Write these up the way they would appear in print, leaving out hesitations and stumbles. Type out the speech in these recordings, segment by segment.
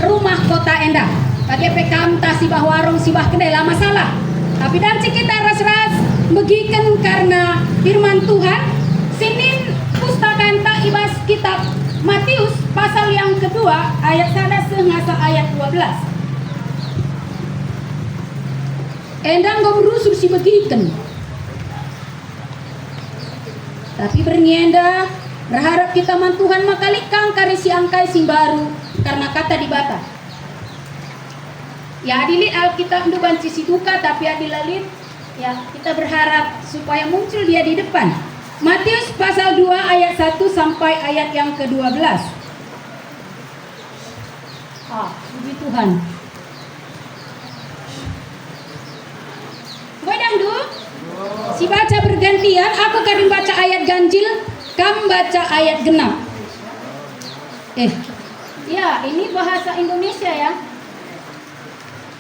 rumah kota enda. Bagi pekam tasibah warung sibah kedai lah masalah. Tapi dan kita ras-ras begiken karena firman Tuhan. Sinin pustaka enta ibas kitab Matius pasal yang kedua ayat 1 sehingga ayat 12. Endang gomrusur si begiken. Tapi bernienda berharap kita man Tuhan makalikang karisi angkai sing baru karena kata dibata. Ya adilit Alkitab ndu banci situka tapi adilalit ya kita berharap supaya muncul dia di depan. Matius pasal 2 ayat 1 sampai ayat yang ke-12. Puji Tuhan. Wedang du? Si baca bergantian, aku kadang baca ayat ganjil, kamu baca ayat genap. Ya ini bahasa Indonesia ya.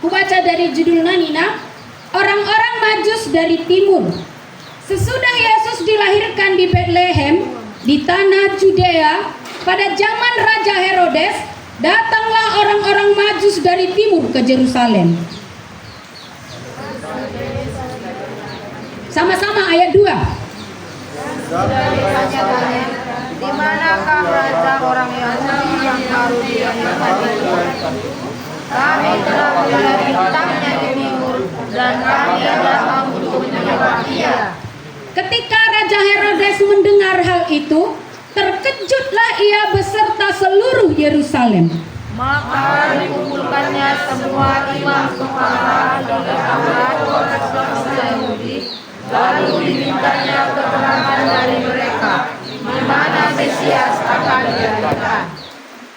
Ku baca dari judulnya Nina, orang-orang Majus dari timur. Sesudah Yesus dilahirkan di Bethlehem di tanah Judea pada zaman Raja Herodes, datanglah orang-orang Majus dari timur ke Yerusalem. Sama-sama ayat 2. Di manakah raja orang Yahudi yang baru dilahirkan itu? Kami telah melihat bintangnya di timur dan kami datang untuk menyembah Dia. Ketika Raja Herodes mendengar hal itu, terkejutlah ia beserta seluruh Yerusalem. Maka dikumpulkannya semua imam kepala dan ahli bangsa Yahudi, lalu dimintanya keterangan dari mereka di mana Mesias akan dilahirkan.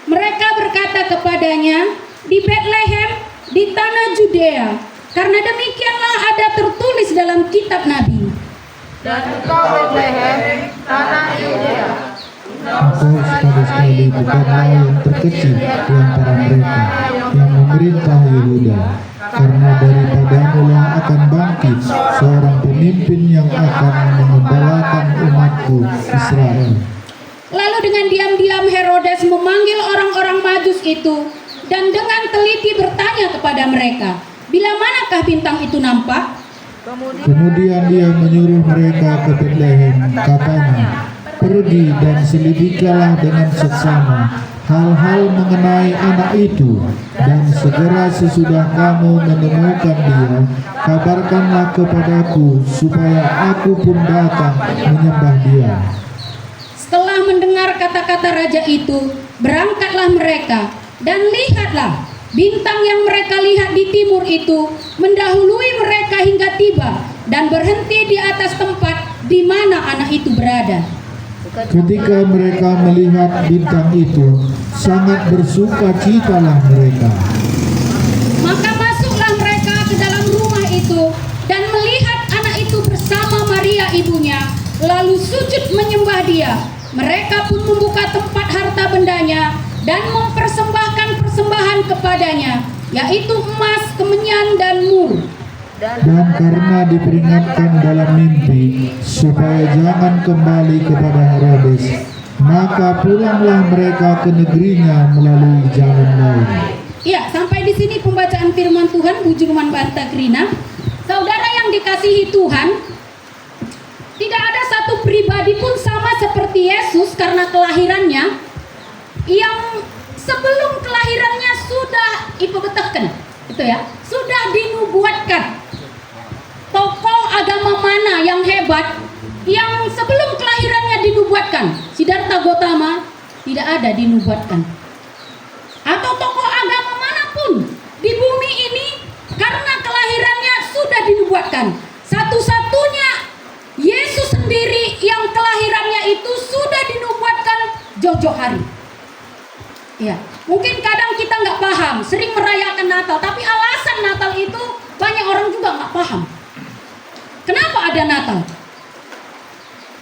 Mereka berkata kepadanya, di Bethlehem, di tanah Judea, karena demikianlah ada tertulis dalam kitab Nabi. Dan engkau Bethlehem, tanah Yudea, engkau sekali-sekali bukanlah yang terkecil di antara mereka yang memerintah Yehuda, karena daripadamu lah akan bangkit seorang pemimpin yang akan mengembalakan umatku Israel. Lalu dengan diam-diam Herodes memanggil orang-orang Majus itu dan dengan teliti bertanya kepada mereka, bila manakah bintang itu nampak? Kemudian dia menyuruh mereka ke Bethlehem, katanya, pergi dan selidikilah dengan seksama hal-hal mengenai anak itu, dan segera sesudah kamu menemukan dia, kabarkanlah kepadaku supaya aku pun datang menyembah dia. Setelah mendengar kata-kata raja itu, berangkatlah mereka, dan lihatlah, bintang yang mereka lihat di timur itu mendahului mereka hingga tiba dan berhenti di atas tempat di mana anak itu berada. Ketika mereka melihat bintang itu, sangat bersukacitalah mereka. Maka masuklah mereka ke dalam rumah itu dan melihat anak itu bersama Maria ibunya, lalu sujud menyembah dia. Mereka pun membuka tempat harta bendanya dan mempersembahkan persembahan kepadanya, yaitu emas, kemenyan, dan mur. Dan karena diperingatkan dalam mimpi supaya jangan kembali kepada Herodes, maka pulanglah mereka ke negerinya melalui jalan lain. Ya, sampai di sini pembacaan firman Tuhan Bujurman Banta Krina. Saudara yang dikasihi Tuhan, tidak ada satu pribadi pun sama seperti Yesus karena kelahirannya yang sebelum kelahirannya sudah ipebetahkan, itu ya, sudah dinubuatkan. Tokoh agama mana yang hebat yang sebelum kelahirannya dinubuatkan? Siddhartha Gautama tidak ada dinubuatkan. Atau tokoh agama manapun di bumi ini karena kelahirannya sudah dinubuatkan. Satu-satunya Yesus sendiri yang kelahirannya itu sudah dinubuatkan jauh-jauh hari. Ya, mungkin kadang kita nggak paham, sering merayakan Natal, tapi alasan Natal itu banyak orang juga nggak paham. Kenapa ada Natal?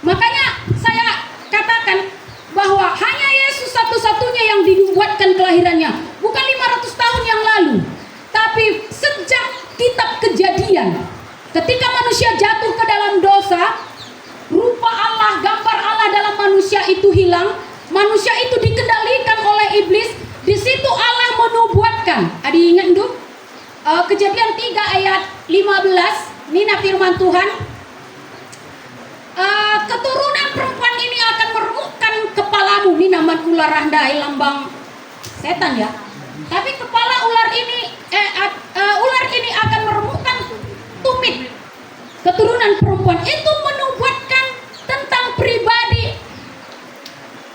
Makanya saya katakan bahwa hanya Yesus satu-satunya yang dinubuatkan kelahirannya, bukan 500 tahun yang lalu, tapi sejak kitab Kejadian, ketika manusia jatuh ke dalam dosa, rupa Allah, gambar Allah dalam manusia itu hilang, manusia itu dikendalikan oleh iblis. Di situ Allah menubuatkan Kemudian, adi ingat dulu Kejadian 3 ayat 15, Nina firman Tuhan, keturunan perempuan ini akan meremukkan kepalamu. Ini nama ular randai, lambang setan ya. Tapi kepala ular ini akan meremukkan tumit keturunan perempuan. Itu menubuatkan tentang pribadi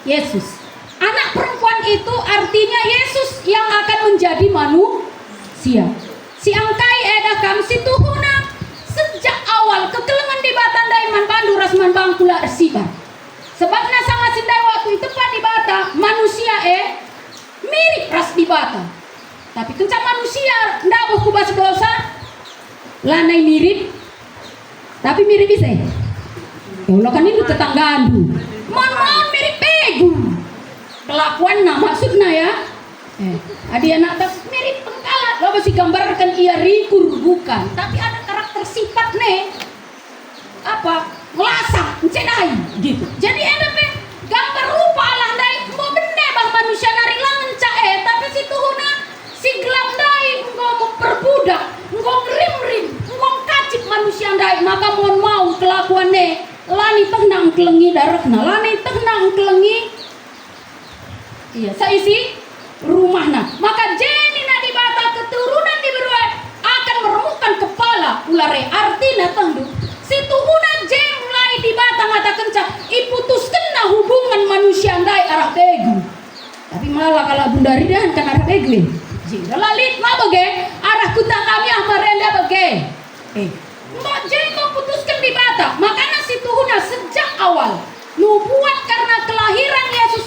Yesus. Anak perempuan itu artinya Yesus yang akan menjadi manusia. Si angkai edakam si tuhuna sejak awal kekelengan di batan daiman bandu rasman bangkula ersibar. Sebabnya sangat sindai waktu itu pan di bata manusia mirip ras di bata. Tapi kencang manusia ndak boh kubas dosa lanai mirip. Tapi mirip bisa ya? Allah kan itu tetanggandu. Mohon mirip pegu. Kelakuan nah maksudnya ya. Adi anak tas mirip pengkalat. Lo masih gambarkan ia rikur bukan. Tapi ada karakter sifat nih. Apa? Ngelasak, mencedai gitu. Jadi ada gambar rupa Allah dai. Mau bener bang manusia nari langen cae. Tapi si tuhuna si gelap dai. Engkau memperbudak. Engkau ngerim-rim. Engkau kacip manusia dai. Maka mohon mau kelakuan nih. Lani tenang kelengi darakna. Lani tenang kelengi. Iya, seisi rumahna. Maka jeni na di bata keturunan di beruat akan meremukkan kepala ulare. Artinya tendu si tuhuna jeng mulai di bata ngata kencang iputuskan na hubungan manusia andai arah begu. Tapi malah kalau bundari dan kan arah begu. Jika lalit ma bage arah kuta kami amarenda bage. Mbak jeng kau putuskan di bata. Makanya si tuhuna sejak awal nubuat karena kelahiran Yesus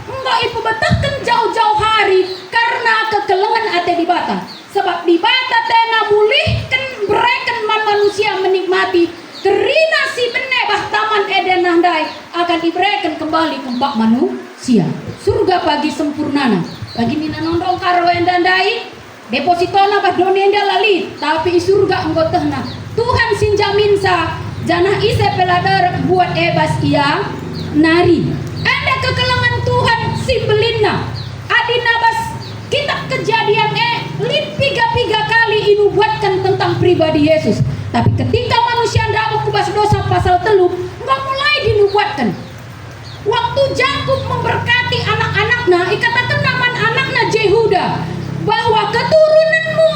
enggak ibu betahkan jauh-jauh hari karena kekelengan ate di bata. Sebab di bata tena mulihkan bereken manusia menikmati kerina si bene taman Eden nandai akan diberikan kembali kempak manusia. Surga pagi sempurnana. Bagi nina nondong karo endandai depositona bah donenda lali tapi surga anggotahna. Tuhan sinjamin sa janah ise peladar buat ebas ia nari. Ada kekelengan Tuhan simbelinna. Adinabas kitab Kejadian tiga kali inubuatkan tentang pribadi Yesus. Tapi ketika manusia ndak kubas dosa pasal 3 enggak mulai dinubuatkan. Waktu Yakub memberkati anak-anaknya, ikatakan nama anaknya Jehuda bahwa keturunanmu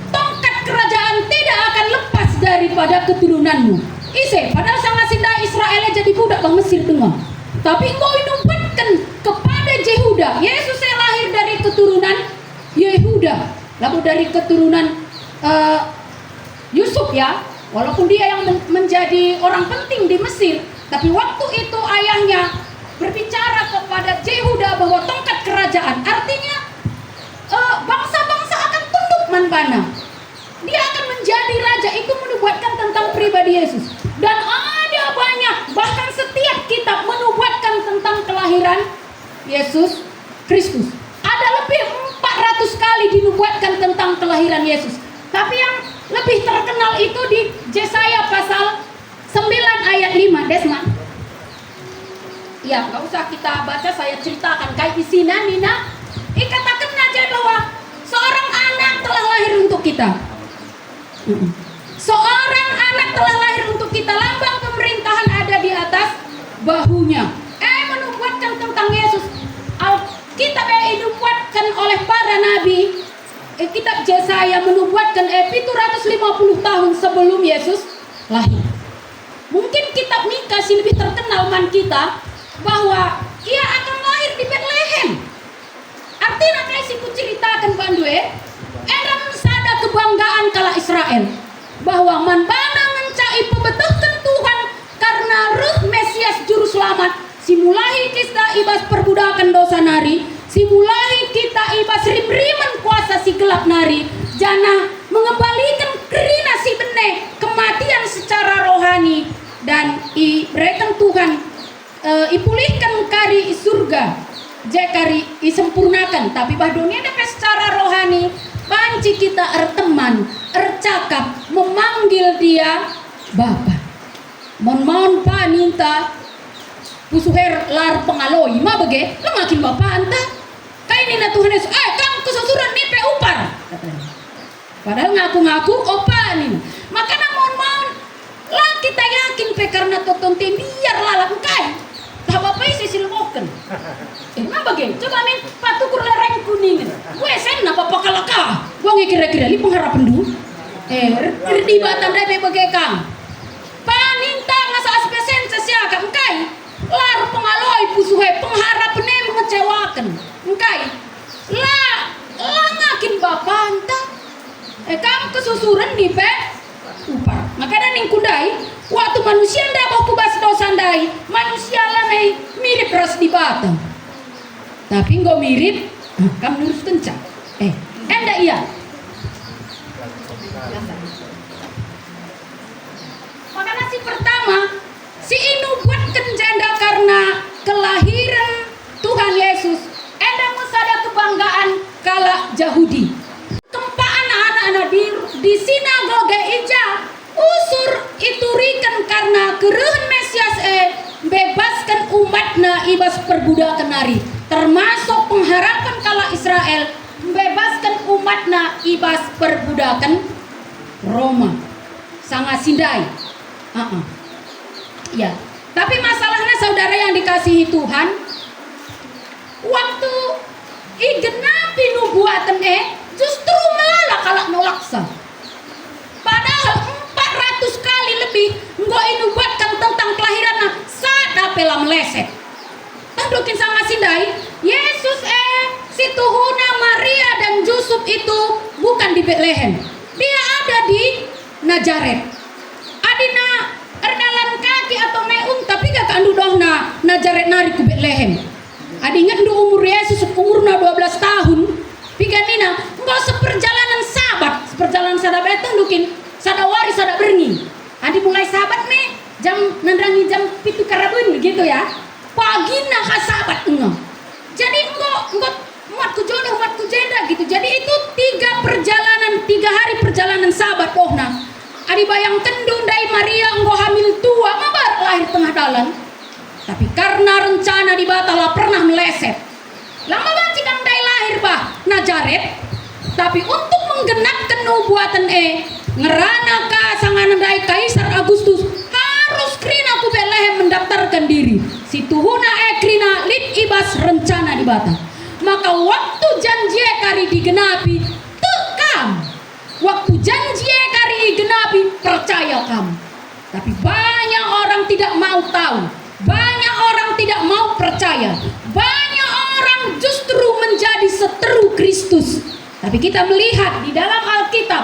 tongkat kerajaan tidak akan lepas daripada keturunanmu. Ise, padahal sangat sinda Israelnya jadi budak bang Mesir tengah. Tapi engkau inubatkan kepada Jehuda. Yesus lahir dari keturunan Yehuda, lalu dari keturunan Yusuf ya. Walaupun dia yang menjadi orang penting di Mesir, tapi waktu itu ayahnya berbicara kepada Jehuda bahwa tongkat kerajaan artinya bangsa-bangsa akan tunduk manbana. Dia akan menjadi raja. Itu menubuatkan tentang pribadi Yesus. Dan ada banyak, bahkan setiap kitab menubuatkan tentang kelahiran Yesus Kristus. Ada lebih 400 kali dinubuatkan tentang kelahiran Yesus. Tapi yang lebih terkenal itu di Yesaya pasal 9 ayat 5. Desma. Ya, nggak usah kita baca, saya ceritakan. Kayak di sini Nina, katakan aja bahwa seorang anak telah lahir untuk kita. Seorang anak telah lahir untuk kita, lambang pemerintahan ada di atas bahunya. Menubuatkan tentang Yesus. Alkitab dinubuatkan oleh para nabi. Kitab Yesaya menubuatkan 750 tahun sebelum Yesus lahir. Mungkin kitab Mika sih lebih terkenal man kita bahwa ia akan lahir di Bethlehem. Artinya kayak si kuceritakan bandue, eram sada kebanggaan kala Israel bahwa manbana mencai pebetahkan Tuhan karena ruh Mesias juru selamat simulahi kita ibas perbudakan dosa nari, simulahi kita ibas rim-riman kuasa si gelap nari, jana mengembalikan kerina si bene kematian secara rohani dan iberikan Tuhan ipulihkan kari surga jekari isempurnakan. Tapi badunia dapat secara rohani panci kita erteman ercakap memanggil dia Bapa. Mon paninta pusuher lar pengaloi ma bage lo makin Bapa anta kaini na Tuhan Yesus kamu kesusuran nipe upa Padahal ngaku-ngaku opa nih. Makanya mohon lah kita yakin pe karena toton tem biar lalak kai. Tak apa sih silmoken. Emang bagai? Coba nih patukur lereng kuning. Gue sen apa pakalaka. Gue kira-kira li pengharapan dulu. Di batan dai bagai kang. Paninta ngasa aspesen sesiaga kai. Lar pengaloi pusuhe pengharapannya mengecewakan. Kai. Lah ngakin bapanta. Kamu kesusuran di pe upar. Makanya ning kudai waktu manusia ndak mau kubas dosa ndai, manusia lah mirip ras di batang. Tapi nggak mirip, kamu lurus kencang. Enggak iya. Makanya si pertama, si inu buat kenjenda karena kelahiran Tuhan Yesus. Enggak musada kebanggaan kala Yahudi. Anak-anak di sinagoge ija usur iturikan karena keruhan Mesias bebaskan umatna ibas perbudakan nari, termasuk pengharapan kala Israel bebaskan umatna ibas perbudakan Roma. Sangat sindai. Ya, tapi masalahnya saudara yang dikasihi Tuhan, waktu igenapi nubuatan justru malah kalak nolaksa. Padahal 400 kali lebih nggak inubuatkan tentang kelahiran saat apela meleset. Tandukin sama sindai, Yesus si Tuhuna Maria dan Yusuf itu bukan di Betlehem. Dia ada di Nazaret. Adina erdalan kaki atau meun tapi gak kandu dohna Nazaret nari ke Betlehem. Adi ingat umur Yesus umurna 12 tahun. Piganina enggak seperjalanan sahabat itu dukin sadawari sada berengi. Adi mulai sahabat nih jam nandrangi jam 7 karabun begitu ya. Pagi nah sahabat enggak. Jadi enggak muatku jodoh muatku jenda gitu. Jadi itu 3 hari perjalanan sahabat pohna. Adi bayang kendung dari Maria enggak hamil tua mabar lahir tengah dalan. Tapi karena rencana di Batala pernah meleset. Lama banget kan dai lahir bah Nazaret. Tapi untuk menggenapkan nubuatan ngerana ka sanganan dai Kaisar Agustus harus krina ku Betlehem mendaftarkan diri. Si Tuhuna krina lit ibas rencana di Batala. Maka waktu janji kari digenapi tekam. Waktu janji kari digenapi percaya kamu. Tapi banyak orang tidak mau tahu. Banyak orang tidak mau percaya. Banyak orang justru menjadi seteru Kristus. Tapi kita melihat di dalam Alkitab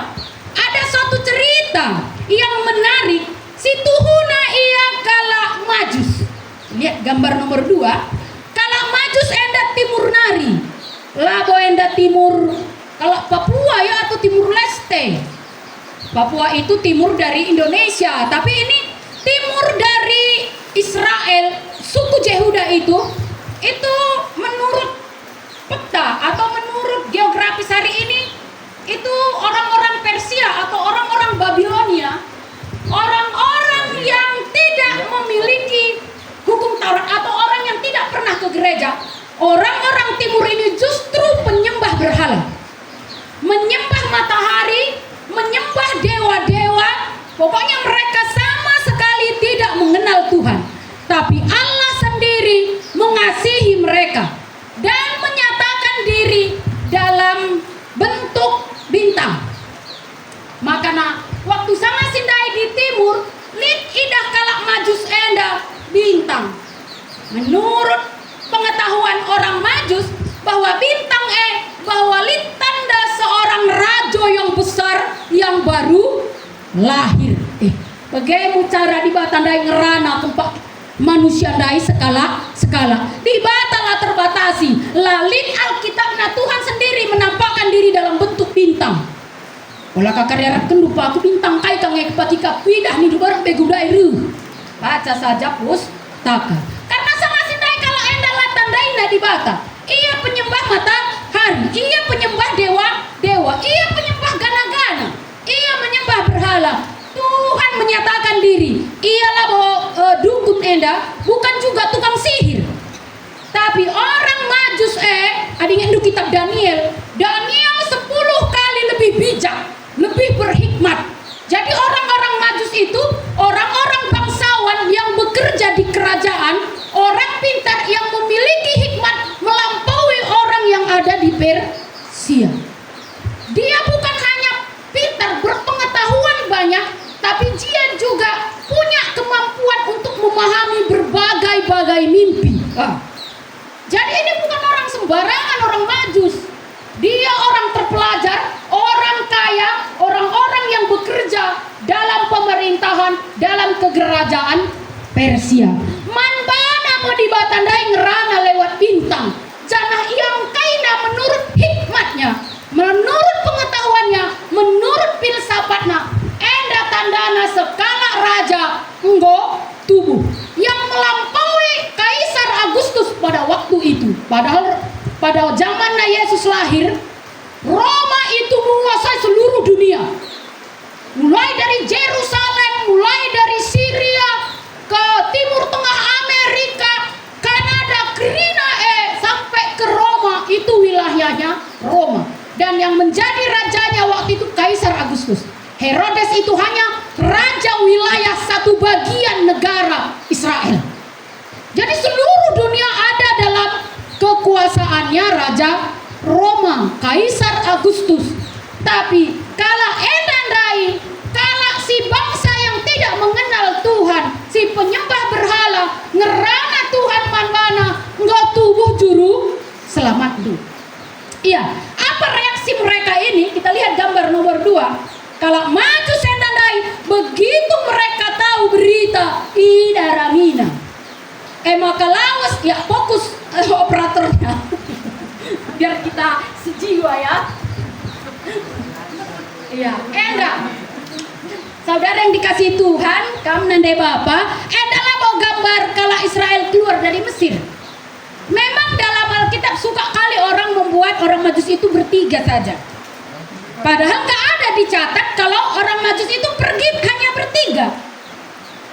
ada suatu cerita yang menarik. Si Tuhuna ia kala Majus. Lihat gambar nomor 2. Kala Majus endat timur nari. Labo endat timur. Kalau Papua ya atau Timur Leste. Papua itu timur dari Indonesia. Tapi ini timur dari Israel. Suku Yehuda itu menurut peta atau menurut geografis hari ini itu orang-orang Persia atau orang-orang Babilonia, orang-orang yang tidak memiliki hukum Taurat atau orang yang tidak pernah ke gereja. Orang-orang timur ini justru penyembah berhala, menyembah matahari, menyembah dewa-dewa. Pokoknya mereka sama sekali tidak mengenal Tuhan. Tapi Allah sendiri mengasihi mereka dan menyatakan diri dalam bentuk bintang. Makanya waktu sama sindai di timur, lit idah kalak Majus enda bintang. Menurut pengetahuan orang Majus bahwa bintang bahwa lit tanda seorang raja yang besar yang baru lahir. Bagaimana cara dibatandai ngerana tempat manusia dai skala di Batala terbatasi. Lalit Alkitabnya Tuhan sendiri menampakkan diri dalam bentuk bintang. Olah kakaryarat kendupa aku bintang kai kange kepatika pidah ni dubar begudai ru. Baca saja pustaka. Karena sama sindai kalau enda latandai na di Bata. Ia penyembah matahari, ia penyembah dewa, ia penyembah gana-gana, ia menyembah berhala. Tuhan menyatakan diri, ialah dukun enda, bukan juga tukang sihir. Tapi orang Majus adingin du kitab Daniel 10 kali lebih bijak sia. Dia bukan hanya pintar, berpengetahuan banyak, tapi dia juga punya kemampuan untuk memahami berbagai-bagai mimpi. Jadi ini bukan orang sembarangan, orang Majus. Dia orang terpelajar, orang kaya, orang-orang yang bekerja dalam pemerintahan, dalam kegerajaan Persia. Manbana mau dibatandai ngerana lewat bintang. Janah yang kaina menurut hikmatnya, menurut pengetahuannya, menurut filsafatnya, enda tandana skala raja enggo tubuh yang melampaui Kaisar Agustus pada waktu itu. Padahal pada zamannya Yesus lahir, Roma itu menguasai seluruh dunia. Mulai dari Yerusalem, mulai dari Syria ke Timur Tengah Amerika, Kanada, Krina, sampai ke Roma, itu wilayahnya Roma. Dan yang menjadi rajanya waktu itu Kaisar Agustus. Herodes itu hanya raja wilayah satu bagian negara Israel. Jadi seluruh dunia ada dalam kekuasaannya Raja Roma, Kaisar Agustus. Tapi kala endandai, kala si bangsa yang tidak mengenal Tuhan, si penyembah berhala, ngerana Tuhan manbana, nggak tubuh juru selamat du. Iya, apa reaksi mereka ini? Kita lihat gambar nomor 2. Kalau maju sendandai, begitu mereka tahu berita idaramina. Maka lawas, ya fokus operatornya. Biar kita sejiwa ya. Iya, enggak. Saudara yang dikasih Tuhan, kamu nandai Bapak, adalah mau gambar kala Israel keluar dari Mesir. Memang dalam Alkitab suka kali orang membuat orang Majus itu bertiga saja. Padahal nggak ada dicatat kalau orang Majus itu pergi hanya bertiga.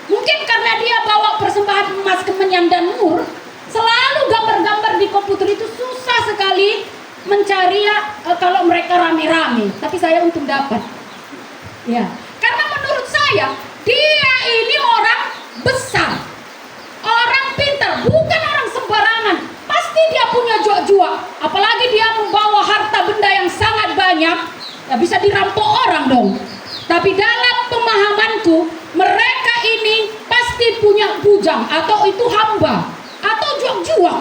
Mungkin karena dia bawa persembahan emas, kemenyan dan mur, selalu gambar-gambar di komputer itu susah sekali mencari ya kalau mereka rame-rame. Tapi saya untung dapat. Ya, karena menurut saya dia ini orang besar, orang pintar, bukan orang sembarangan. Pasti dia punya jua-jua, apalagi dia membawa harta benda yang sangat banyak, ya bisa dirampok orang dong. Tapi dalam pemahamanku, mereka ini pasti punya bujang atau itu hamba atau juang-juang.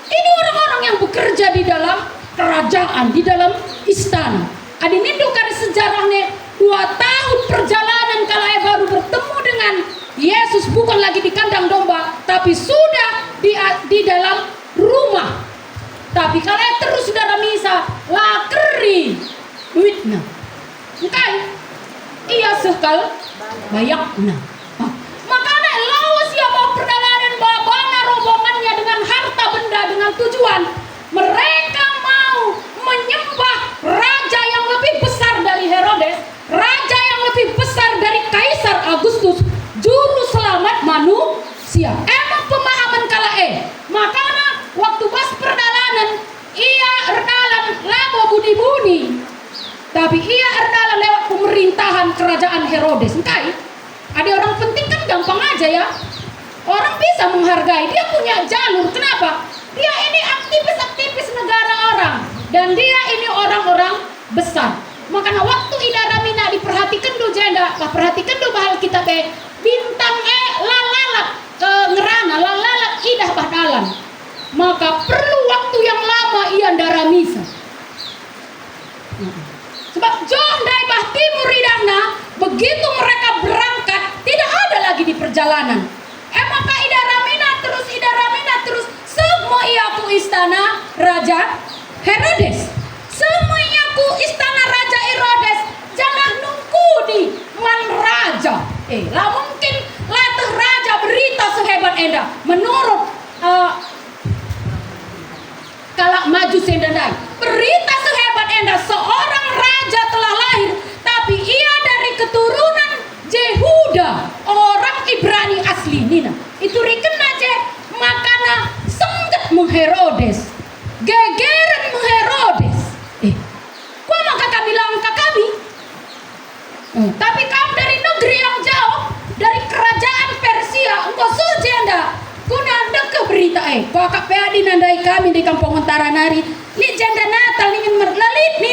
Ini orang-orang yang bekerja di dalam kerajaan, di dalam istana. Adinindo kari sejarahnya 2 tahun perjalanan kalau baru bertemu dengan Yesus, bukan lagi di kandang domba, tapi sudah di dalam rumah. Tapi kalau terus saudara misa lakeri duitnya, bukan? Iya sekal bayakna. Makanya lawas ya mau perjalanan babana rombongannya dengan harta benda dengan tujuan mereka mau menyembah raja yang lebih besar dari Herodes, raja yang lebih besar dari Kaisar Agustus, juru selamat manusia. Emang pemahaman kala makanya waktu pas perjalanan ia erdalan labo budi-budi, tapi ia erdalan lewat pemerintahan kerajaan Herodes. Enggak, ada orang penting kan gampang aja ya, orang bisa menghargai, dia punya jalur. Kenapa? Dia ini aktivis-aktivis negara orang, dan dia ini orang-orang besar. Makanya waktu idaramina diperhatikan do jenda, perhatikan do bahal kita bintang lalalat ngerana lalalat idah badalan. Maka perlu waktu yang lama ia daramisa. Sebab John dari bah timur idana, begitu mereka berangkat tidak ada lagi di perjalanan. Maka idaramina terus semua iaku istana Raja Herodes. Semua iaku istana Raja Herodes. Jangan nunggu di man raja. Lah mungkin latih raja berita sehebat enda. Menurut kalak maju sendandai, berita sehebat enda seorang raja telah lahir, tapi ia dari keturunan Yehuda, orang Ibrani asli nina. Itu riken aja makana sengget mengherodes, gegeran mengherodes. Kok maka kami bilang ke kami? Tapi kamu dari negeri yang jauh, dari kerajaan Persia, engkau sujenda. Kuna deke berita kok akak peadi nandai kami di kampung Utara Nari. Ni janda Natal ni merlalit ni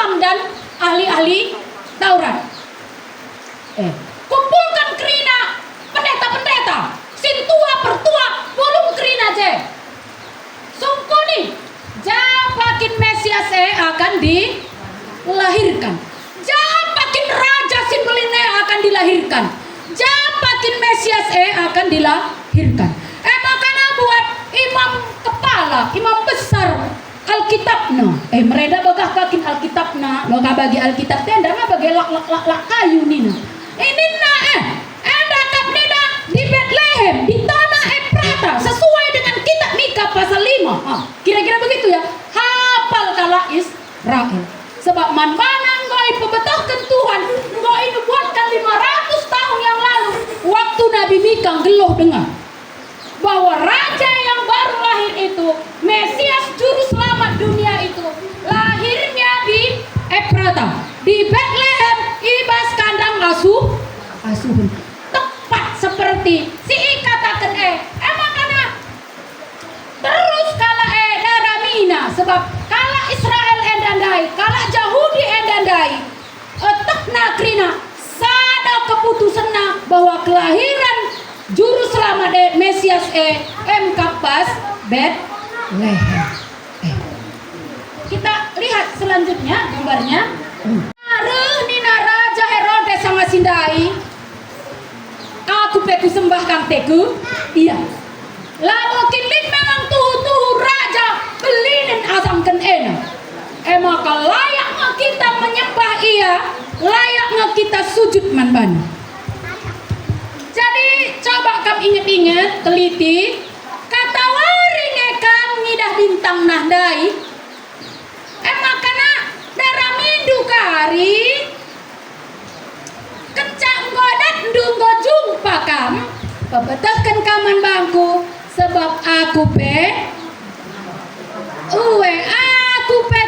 imam dan ahli-ahli Taurat. Kumpulkan kerina pendeta-pendeta, sintua pertua, bolong kerina je. Sungkuni, japakin Mesias akan dilahirkan. Japakin Raja Simbeline akan dilahirkan. Japakin Mesias akan dilahirkan. Makanya buat imam kepala, imam besar Alkitabna. Mereka bagah kakin Alkitabna, lo bagi Alkitab tenda mah bagi lak kayu nina. Ini dakap nina di Bethlehem, di tanah Efrata, sesuai dengan kitab Mika pasal 5. Kira-kira begitu ya. Hafal kala Israel. Sebab manbanan goi pebetahkan Tuhan, goi nubuatkan 500 tahun yang lalu, waktu Nabi Mika geluh dengar bahwa raja yang baru lahir itu, Mesias juru selamat dunia itu, lahirnya di Efrata, di Bethlehem, ibas kandang asuhun. Tepat seperti si katakan makanya terus kala daramina, sebab kala Israel endandai, kala Yahudi endandai, tekna krina sada keputusanna bahwa kelahiran juru selamat Mesias kapas Bethlehem. Kita lihat selanjutnya gambarnya. Areh nina Raja Herodes sama sindai. Aku peku sembah kang teku. Iya. Lawakin lin memang tuhu raja belinin asamkan maka layaknya kita menyembah ia, layaknya kita sujud manban. Jadi coba kamu ingat-ingat, teliti, kata waring kam ngidah bintang nahdai. Makana daramindu kari kencang godat ndunggo jumpa kam, pebetahkan kaman bangku, sebab aku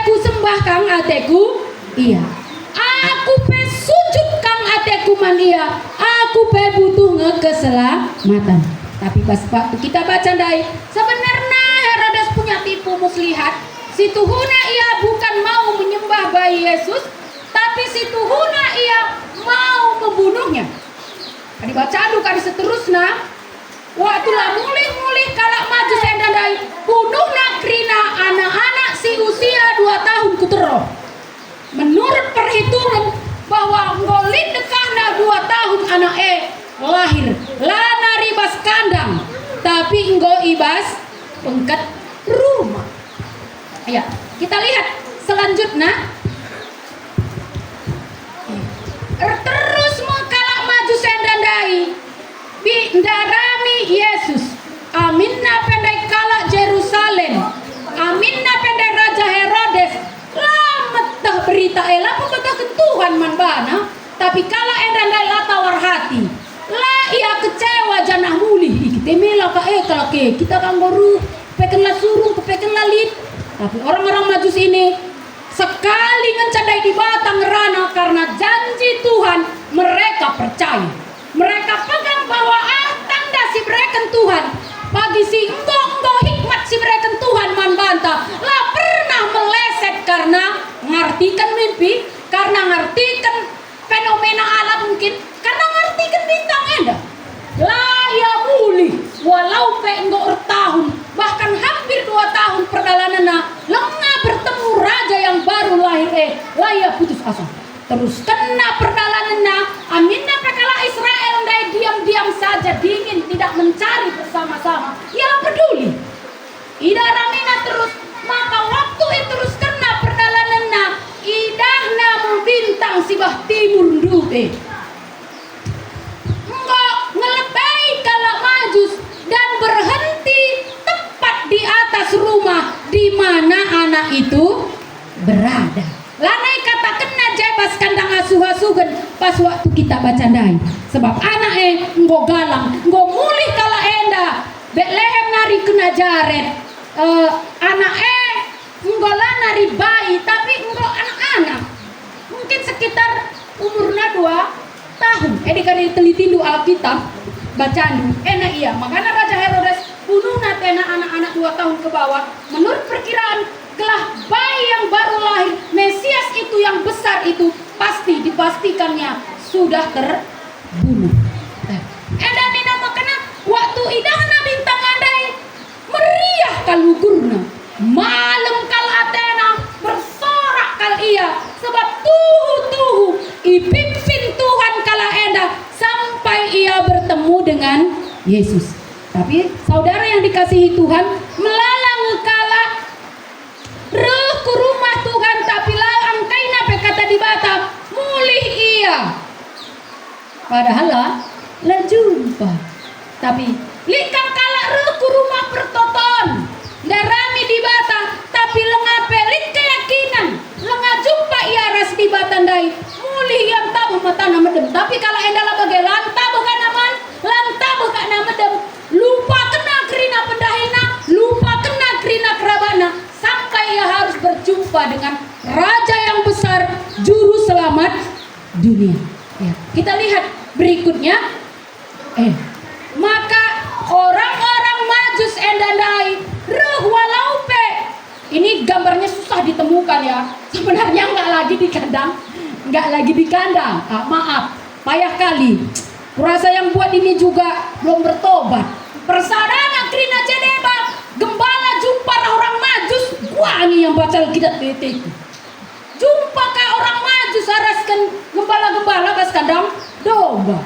ku sembah kang ateku, iya. Aku sujud kang ateku man iya. Aku butuh keselamatan. Tapi pas waktu kita baca dai, sebenarnya Herodes punya tipu muslihat. Situhuna ia bukan mau menyembah bayi Yesus, tapi situhuna ia mau membunuhnya. Kadi baca adu kadi seterusnya. Waktu lah mulih kalak maju sendandai, bunuhna krina anak-anak si usia 2 tahun kutero. Menurut perhitungan bahwa ngolin dekahna 2 tahun anak lahir lana ribas kandang, tapi enggo ibas pengkat rumah. Ya, kita lihat selanjutnya. Terus mengkalak maju sendandai bindarami Yesus. Aminna pendai kalak Jerusalem. Aminna pendai Raja Herodes. Lamet dah berita elah pembetahkan Tuhan manbana. Tapi kala endandai latawar hati. Lah ia kecewa janah muli. Kita mela ka kalau kita kan baru pekenlah surung pekenlah lid. Tapi orang-orang majus ini sekali mencadai di batang rana karena janji Tuhan, mereka percaya. Mereka pegang bahwa tanda si bereken Tuhan. Bagi si enggo hikmat si bereken Tuhan manbanta. Lah pernah meleset karena ngartikan mimpi, karena ngartikan fenomena alam mungkin, karena ngartikan bintang enda. Lah ya muli walau enggo tahun, bahkan hampir 2 tahun perjalanannya, lengah bertemu raja yang baru lahir lah ya putus asa. Terus kena perjalanannya, aminna pekala Israel dai diam-diam saja dingin, tidak mencari bersama-sama. Ia peduli. Ida ramina terus, maka waktu itu terus kena perjalanannya, idahna membintang sibah timur dude. Enggak ngelebai kala majus dan berhenti tepat di atas rumah di mana anak itu berada. Lanai kata kena jebas kandang asuh-asuhan pas waktu kita baca dai. Sebab anak enggo galang, enggo mulih kala enda Bethlehem nari kena jaret. Anak enggo lah nari bayi, tapi enggo anak-anak. Mungkin sekitar umurnya 2 tahun. Dikali teliti du Alkitab bacaan enak iya. Makanya Raja Herodes bunuh natena anak-anak 2 tahun ke bawah. Menurut perkiraan gelah bayi yang baru lahir, Mesias itu yang itu pasti dipastikannya sudah terbunuh. Edan nina makana waktu idahna bintang andai meriah kalugurna, malam kal Athena bersorak kal ia, sebab tuhu ipimpin Tuhan kala enda sampai ia bertemu dengan Yesus. Tapi saudara yang dikasihi Tuhan, melalang kala reh ke rumah Tuhan, tapi lalang kaina pe kata di bata mulih ia. Padahal lah jumpa. Tapi likan kala reh ke rumah pertoton darami di bata, tapi lenga pelit keyakinan lenga jumpa ia ras di batandai mulih yang tabu matana medem. Tapi kalau endala bagai lanta bukan aman, lanta bukan medem, lupa kena kerina pendahina, lupa kena kerina kerabana, sampai ia harus berjumpa dengan raja yang besar, juru selamat dunia. Ya, kita lihat berikutnya. Maka orang-orang Majus endandai reh walau pe. Ini gambarnya susah ditemukan ya. Sebenarnya nggak lagi di kandang, maaf, payah kali. Kurasa yang buat ini juga belum bertobat. Persadana krina ceneba, gembala jumpa orang Majus, wangi yang baca Alkitab itu. Jumpa kah orang Majus araskan gembala-gembala bas kandang domba.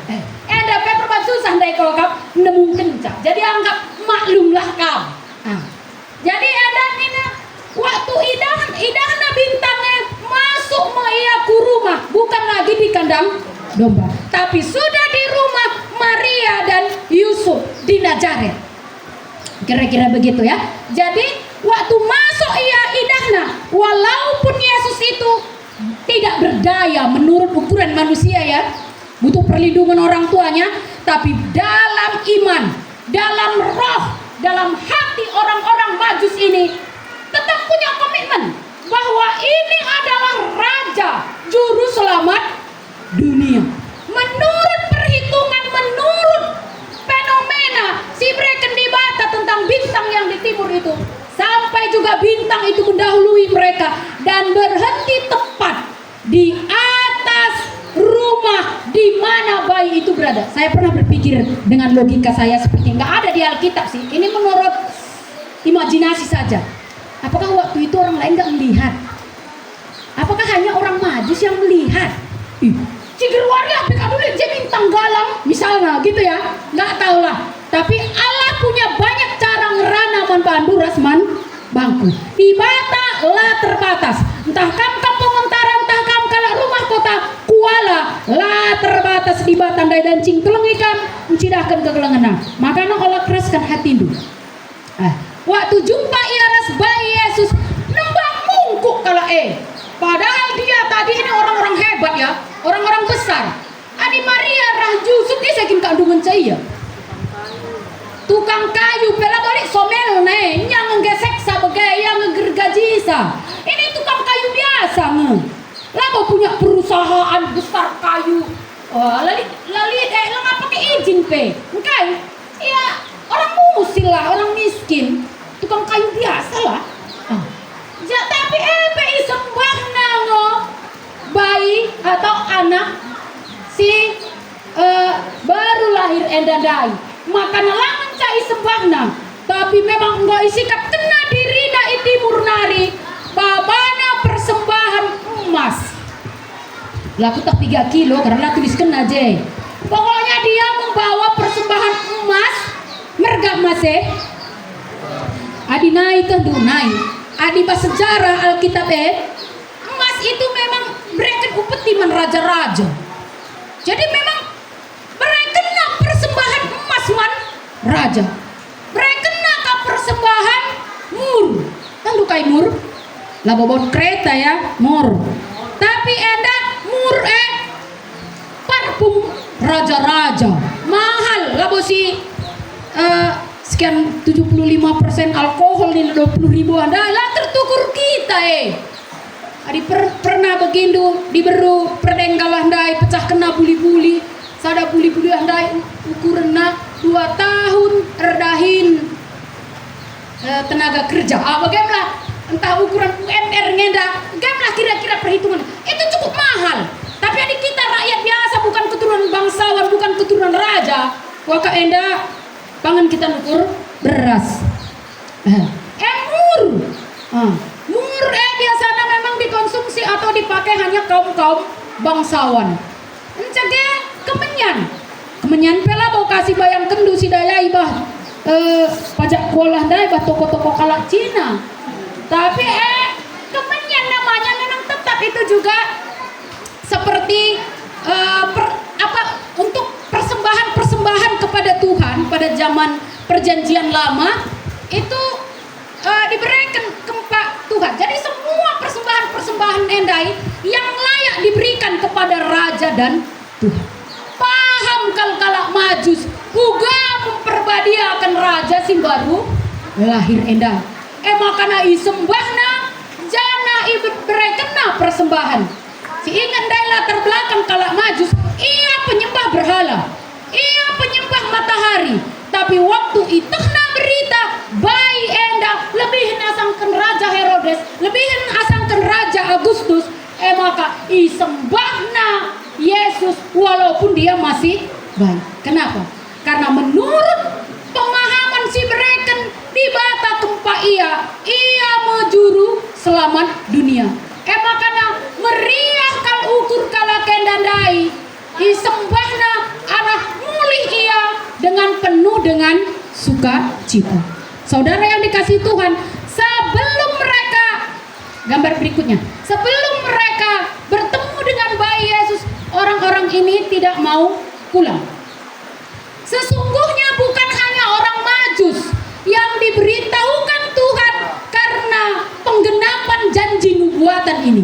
Enda pe perban susah ndai kalau kau nemu kencak. Jadi anggap maklumlah kau. Jadi ada nina waktu idahna bintangnya masuk ia ke rumah, bukan lagi di kandang domba, tapi sudah di rumah Maria dan Yusuf di Nazaret. Kira-kira begitu ya. Jadi waktu masuk ia idahna, walaupun Yesus itu tidak berdaya menurut ukuran manusia ya, butuh perlindungan orang tuanya, tapi dalam iman, dalam roh, dalam hati orang-orang Majus ini tetap punya komitmen bahwa ini adalah raja juru selamat dunia. Menurut perhitungan, menurut fenomena si Breken di Bata tentang bintang yang di timur itu, sampai juga bintang itu mendahului mereka dan berhenti tepat di atas rumah di mana bayi itu berada. Saya pernah berpikir dengan logika saya seperti nggak ada di Alkitab sih. Ini menurut imajinasi saja. Apakah waktu itu orang lain nggak melihat? Apakah hanya orang Majus yang melihat? Cikir waria pekadulit bintang galang misalnya gitu ya. Nggak tahu lah. Tapi Allah punya banyak cara ngerana man pandu rasman bangku. Di bata lah terbatas. Entah kam kampung antara, entah kam kala rumah kota kuala lah terbatas di batandai dan cing telengikam mencidahkan kegelengenan. Makanya olah keraskan hati dulu. Waktu jumpa ia ras bayi Yesus nembang mungkuk kala padahal dia tadi ini orang-orang hebat ya, orang-orang besar. Adi Maria rah Yusuf dia saking kandungan saya. Tukang kayu pela balik somel nih, yang ngegesek sebagai yang ngegergaji sa. Ini tukang kayu biasa nge. Labo punya perusahaan besar kayu. Lali nggak pakai izin pe. Oke, ya orang musil lah, orang miskin. Tukang kayu biasa lah. Ya tapi PI sembah nango bayi atau anak si baru lahir endandai. Makan langan cai sembahna, tapi memang enggak isikap kena diri dai timur nari babana persembahan emas. Laku tak 3 kilo karena tuliskan aja. Pokoknya dia membawa persembahan emas, mergak masih. Adi naik kan naik. Adi bahasa sejarah Alkitab emas itu memang bereken upetiman raja-raja. Jadi memang berekena persembahan emas man raja. Berekena ka persembahan mur. Tandu kai mur. Lah bobot kereta ya mur. Tapi enda mur parfum raja-raja. Mahal lah bosi sekian 75% alkohol nih 20.000 Anda lah tertukur kita Adi pernah begindu diberu perdenggalah ndai pecah kena buli-buli sada buli-buli andai ukuranna 2 tahun erdahin tenaga kerja bagaimana entah ukuran UMR ngenda bagaimana kira-kira perhitungan itu cukup mahal waka enda pangan kita nukur beras. Mur. Mur biasanya memang dikonsumsi atau dipakai hanya kaum-kaum bangsawan. Encege kemenyan pela bau kasih bayang kendu si daya ibah pajak kualah dai bah toko-toko kalak Cina. Tapi kemenyan namanya memang tetap itu juga seperti untuk persembahan kepada Tuhan pada zaman perjanjian lama itu diberikan kepada Tuhan. Jadi semua persembahan endai yang layak diberikan kepada raja dan Tuhan. Paham kalak majus juga memperbadiakan raja sing baru lahir endai. Makana isembahna jana berekena persembahan. Si ingat dai latar belakang kalak majus, ia penyembah berhala, ia penyembah matahari. Tapi waktu itehna berita bayi enda lebihin asangkan Raja Herodes, lebihin asangkan Raja Agustus, maka isembahna Yesus walaupun dia masih bayi. Kenapa? Karena menurut pemahaman si mereka di bata tempat ia menjuru selamat dunia. Makanya meriah kal ukur kala kendandai isembahna arah mulih ia dengan penuh dengan sukacita. Saudara yang dikasihi Tuhan, sebelum mereka, gambar berikutnya, sebelum mereka bertemu dengan bayi Yesus, orang-orang ini tidak mau pulang. Sesungguhnya bukan hanya orang Majus yang diberitahukan Tuhan karena penggenapan janji nubuatan ini.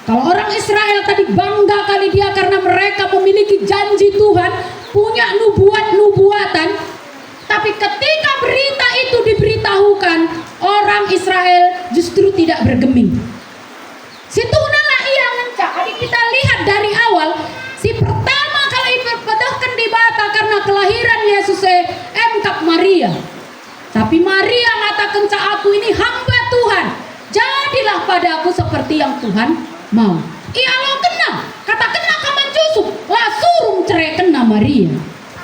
Kalau orang Israel tadi bangga kali dia karena mereka memiliki janji Tuhan, punya nubuatan, tapi ketika berita itu diberitahukan, orang Israel justru tidak bergeming. Situnalah ia ngencak. Jadi kita lihat dari awal, si pertama kali berpedahkan di bata karena kelahiran Yesus engkap Maria. Tapi Maria ngatakan, aku ini hamba Tuhan, jadilah padaku seperti yang Tuhan mau. Ia lo kena, kata kena kaman Yusuf, lah suruh cerai kena Maria.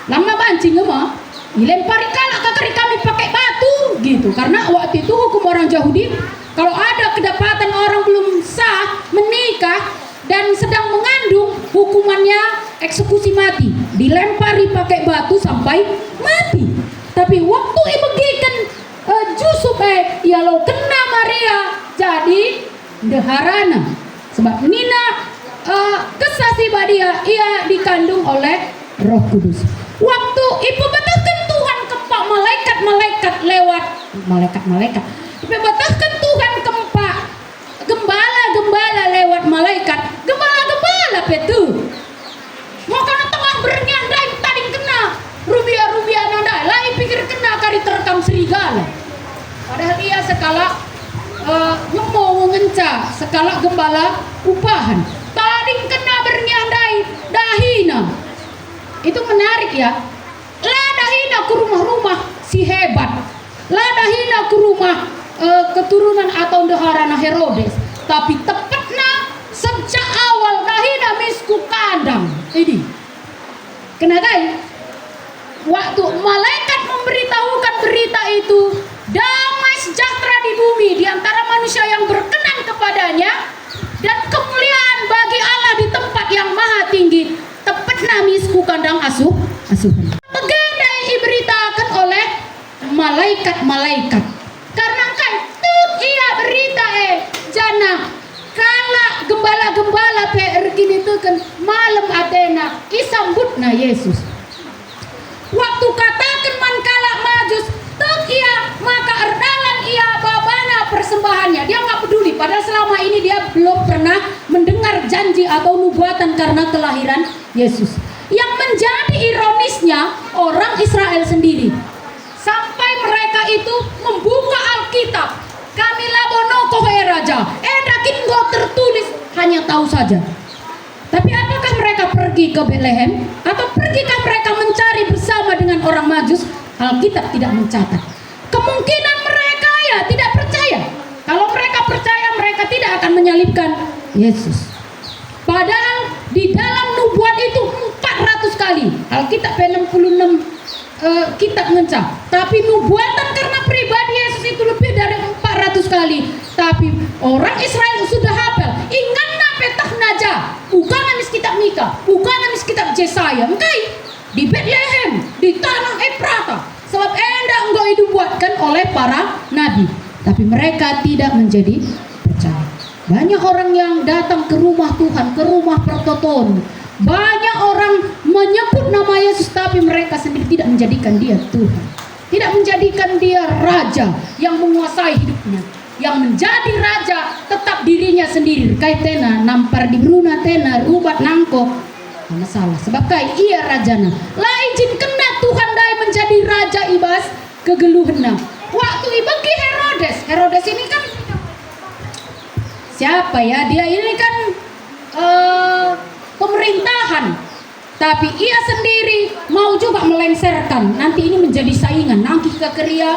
Lama bancing mah, dilempari kalak kakari kami pakai batu gitu. Karena waktu itu hukum orang Yahudi, kalau ada kedapatan orang belum sah menikah dan sedang mengandung, hukumannya eksekusi mati, dilempari pakai batu sampai mati. Tapi waktu ibegikan Yusuf ia lo kena Maria jadi deharana. Sebab Nina kesasi badia ia dikandung oleh Roh Kudus. Waktu ibu betahkan Tuhan kepak malaikat lewat malaikat. Ibu betahkan Tuhan kepak gembala lewat malaikat. Gembala petu. Maka tengah bernyandai tadi kena rubia nanda. Lai pikir kena kari terekam serigala. Padahal ia sekala mau ngenca sekala gembala upahan. Tadi kena bernyandai dahina. Itu menarik ya. Lah dahina ke rumah-rumah si hebat. Lah dahina ke rumah keturunan atau deharana Herodes. Tapi tepatnya sejak awal dahina misku kandang. Ini. Kena kai? Waktu malaikat memberitahukan berita itu, damai sejahtera di bumi di antara manusia yang berkenan kepadanya dan kemuliaan bagi Allah di tempat yang maha tinggi. Tepatnya misku kandang asuhan. Tegandai diberitakan oleh malaikat-malaikat. Karena kan ia berita jana kala gembala-gembala pergi itu kan malam Athena isambutna Yesus. Waktu katakan mankala majus ia maka erdalan ia babana persembahannya. Dia nggak peduli. Padahal selama ini dia belum pernah mendengar janji atau nubuatan karena kelahiran Yesus. Yang menjadi ironisnya orang Israel sendiri. Sampai mereka itu membuka Alkitab. Kami labono kohe raja. Dakin go tertulis hanya tahu saja. Tapi apakah mereka pergi ke Bethlehem atau pergikah mereka mencari bersama dengan orang Majus? Alkitab tidak mencatat. Kemungkinan mereka ya tidak percaya. Kalau mereka percaya, mereka tidak akan menyalibkan Yesus. Padahal di dalam nubuat itu 400 kali kali. Alkitab 66 kitab ngencah. Tapi nubuatan karena pribadi Yesus itu lebih dari 400 kali. Tapi orang Israel sudah hafal. Ingat petah naja, bukan namis kitab Mika, bukan namis kitab Yesaya. Engkai di Bethlehem, di tanah Efrata. Sebab engkau dibuatkan oleh para nabi. Tapi mereka tidak menjadi percaya. Banyak orang yang datang ke rumah Tuhan, ke rumah pertoton. Banyak orang menyebut nama Yesus, tapi mereka sendiri tidak menjadikan dia Tuhan. Tidak menjadikan dia raja yang menguasai hidupnya. Yang menjadi raja tetap dirinya sendiri. Kai tena nampar di bruna tena rubat nangko. Masalah sebab kai ia rajana. Lah izin kena Tuhan dai menjadi raja ibas kegeluhna. Waktu ibagi Herodes. Herodes ini kan siapa ya? Dia ini kan pemerintahan. Tapi ia sendiri mau juga melengsarkan. Nanti ini menjadi saingan. Nanti kekeria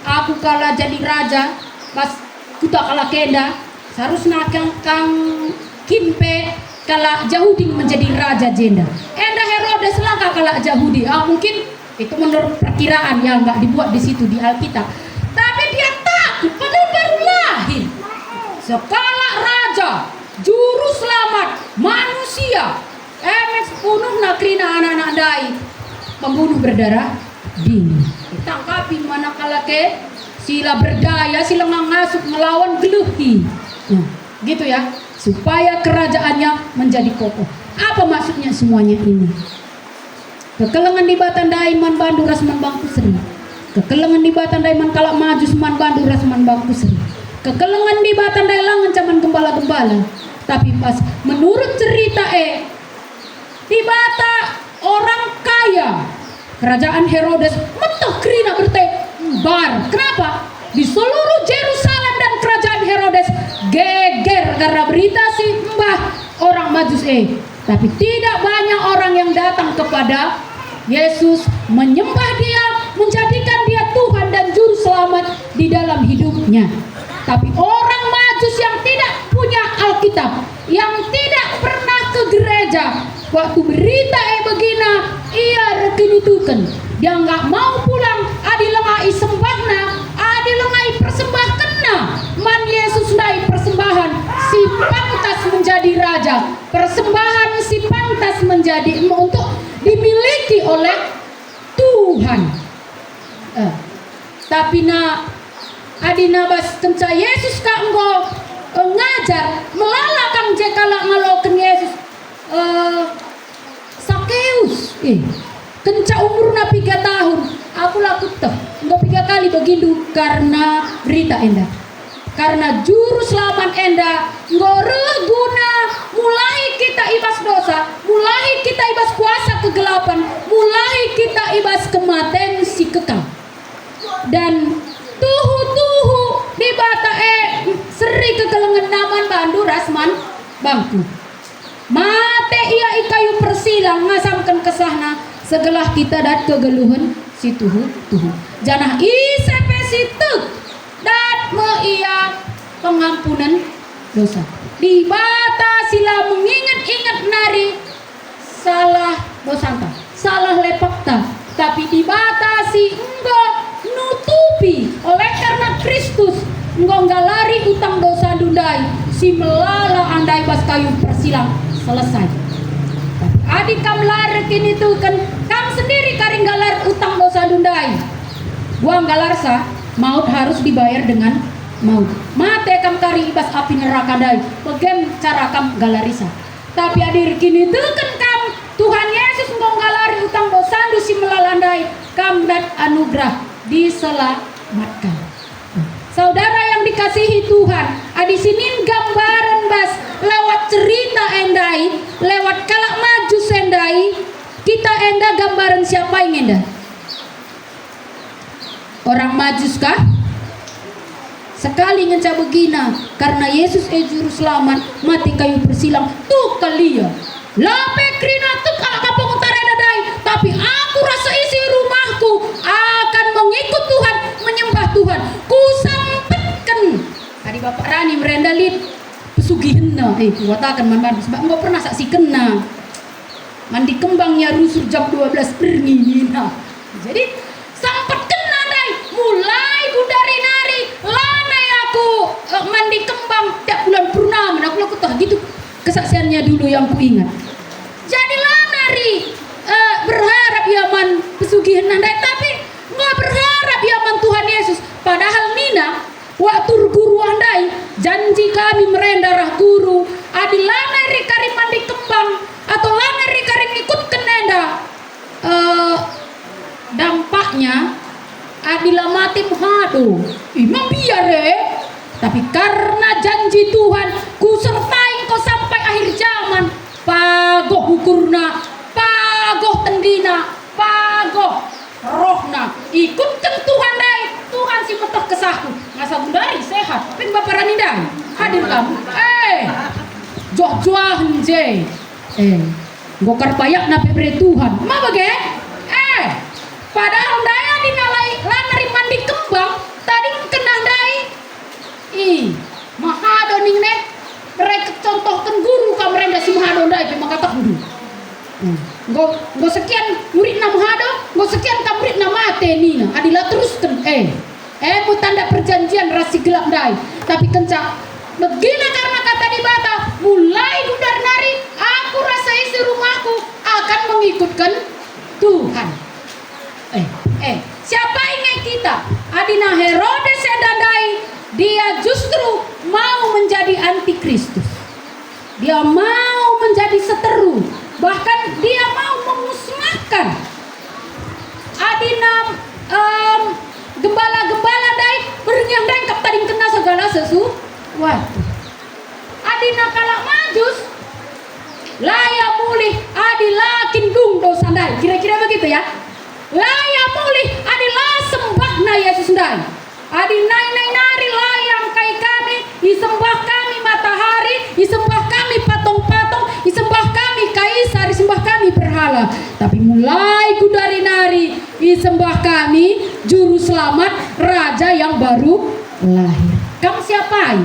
aku kalah jadi raja. Pas kita kalah kenda, seharusnya kang kimpe kalah Yahudi menjadi raja jenda. Enda Herodes langkah kalah Yahudi. Mungkin itu menurut perkiraan yang nggak dibuat di situ di Alkitab. Tapi dia takut padahal baru lahir. Sekala raja, juru selamat, manusia, emes bunuh nakrina anak-anak dai, pembunuh berdarah dingin. Ditangkapi manakala ke sila berdaya, sila ngasuk melawan geluhi. Nah, gitu ya, supaya kerajaannya menjadi kokoh. Apa maksudnya semuanya ini? Kekelengan di Batandai man bandu rasman bangku seri. Kekelengan di Batandai man kalak maju man bandu rasman bangku seri. Kekelengan di Batandai langan caman gembala-gembala. Tapi pas menurut cerita di Bata orang kaya kerajaan Herodes metah krina bertebar. Kenapa? Di seluruh Yerusalem dan kerajaan Herodes geger karena berita si mbah orang Majus Tapi tidak banyak orang yang datang kepada Yesus, menyembah dia, menjadikan dia Tuhan dan juru selamat di dalam hidupnya. Tapi orang Majus yang tidak punya Alkitab, yang tidak pernah ke gereja, waktu berita begina, ia rekinitukan. Dia nggak mau pulang, adilengai sembahna, adilengai persembahkanna. Man Yesus dai persembahan, si pantas menjadi raja. Persembahan si pantas menjadi untuk dimiliki oleh Tuhan. Tapi adina bas kenca Yesus ka engko ngajar melalakang jekala ngaloken Yesus Sakeus kenca umurna 3 tahun aku laku teh engko 3 kali begindu karena berita enda, karena juru selamat enda ngore guna mulai kita ibas dosa, mulai kita ibas kuasa kegelapan, mulai kita ibas kematian si kekal. Dan tuhu di bata seri kekelengan naman bandu rasman bangku mate ia ikayu persilang ngasamkan kesahna segelah kita dat kegeluhan si tuhu janah isepe situ dat me ia pengampunan dosa di bata sila mengingat-ingat nari salah dosanta salah lepakta tapi di bata si enggo nutupi oleh karena Kristus engkau nggak lari utang dosa dundai si melala andai bas kayu persilang selesai. Adik kam lari kini tuh kan kam sendiri karing galar utang dosa dundai buang galarsa maut harus dibayar dengan maut mate kam kari ibas api neraka dai bagaim cara kam galarisa tapi adik kini tuh kan kam Tuhan Yesus engkau galari utang dosa si melalandai kam dat anugerah diselamatkan. Saudara yang dikasihi Tuhan, di sini gambaran bas lewat cerita endai, lewat kalak maju sendai, kita enda gambaran siapa yang enda? Orang Majus kah? Sekali ngenca begina, karena Yesus juru selamat mati kayu persilang tuh kalia. Lape krina tuh kalak kapong utara dadai, tapi aku rasa isi rumahku akan mengikut Tuhan, menyembah Tuhan. Ku sampaikan tadi Bapak Rani merendalit pesugihanna kuatakan manban sebab enggak pernah saksi kena mandi kembangnya rusur jam 12 bernina. Jadi sampai kena dai, mulai dari nari lanai aku mandi kembang tiap bulan purnama. Aku tahu gitu kesaksiannya dulu yang ku ingat. Jadi nari berharap yaman pesugihan nandai, tapi nggak berharap yaman Tuhan Yesus. Padahal Nina waktu guru andai janji kami merendarah guru adi lanai rikari mandi kembang atau lanai rikari ikut kenenda, dampaknya adila mati muhado imam biare. Tapi karena janji Tuhan ku sertai kau sampai akhir zaman, pagoh ukurna, pagoh tendina, pagoh rohna ikutkan Tuhan dai. Tuhan si metah kesahku ngasa bundari sehat pin bapak ranindai hadir kamu joh-joh je gokar payak na pebre Tuhan ma bage padahal daya dinalai lanari mandi kembang tadi kena dai mahado ning ne mereka contohkan guru kamrenda si mahado dai pe mangkata guru go sekian murid na mahado go sekian kamrit na mate nina adila teruskan mu tanda perjanjian rasi gelap dai tapi kencak begini karena kata di bata mulai gudar nari aku rasa isi rumahku akan mengikutkan Tuhan. Siapa ingat kita adina Herodes sedandai, dia justru mau menjadi antikristus, dia mau menjadi seteru, bahkan dia mau memusnahkan adina gembala-gembala dai berengyang dai kap tading kena segala sesuatu. Adina kalak majus laya mulih adi lakin dung dosa dai. Kira-kira begitu ya. Laya mulih adi la sembah na Yesus dai. Adi nai nari layang kai kami, disembah kami matahari, disembah kami patung-patung, disembah kami kaisar, disembah kami berhala. Tapi mulai ku dari nari, disembah kami juru selamat, raja yang baru lahir. Kamu siapa?